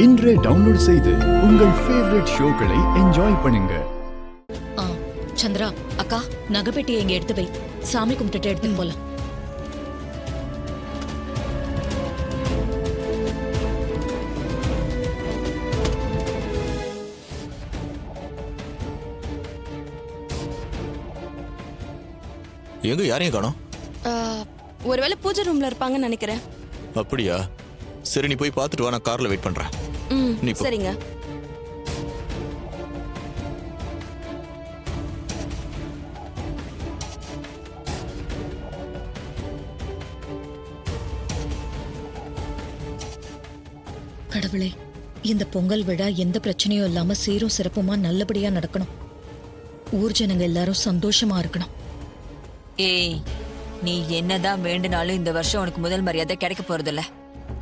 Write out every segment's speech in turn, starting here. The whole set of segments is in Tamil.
இன்றே டவுன்லோட் செய்து உங்கள் ஃபேவரட் ஷோக்களை என்ஜாய் பண்ணுங்க. சந்திரா அக்கா, நகைப்பெட்டியை இங்க எடுத்து வை. சாமி கும்பிட்டுட்டு எடுத்துன்னு போலாம். எங்க யாரையும் காணோம்? ஒருவேளை பூஜை ரூம்ல இருப்பாங்கன்னு நினைக்கிறேன். அப்படியா? சரி, நீ போய் பார்த்துட்டு வா, நான் கார்ல வெயிட் பண்றேன். நீ போ. சரிங்க. கடவுளே, இந்த பொங்கல் விழா எந்த பிரச்சனையும் இல்லாம சீரும் சிறப்புமா நல்லபடியா நடக்கணும். ஊர் ஜனங்க எல்லாரும் சந்தோஷமா இருக்கணும். ஏய், நீ என்னதான் வேண்டுனாலும் இந்த வருஷம் உனக்கு முதல் மரியாதை கிடைக்க போறதில்ல.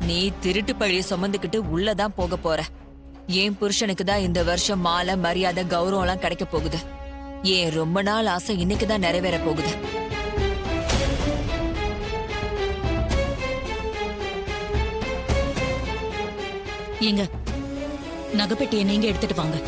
நீ திருட்டு பழிய சுமந்துக்கிட்டு உள்ளதான் போக போற. என் புருஷனுக்கு தான் இந்த வருஷம் மாலை, மரியாதை, கௌரவம் எல்லாம் கிடைக்க போகுது. ஏன் ரொம்ப நாள் ஆசை இன்னைக்குதான் நிறைவேற போகுது. ஏங்க, நகைப்பெட்டியை நீங்க எடுத்துட்டு வாங்க.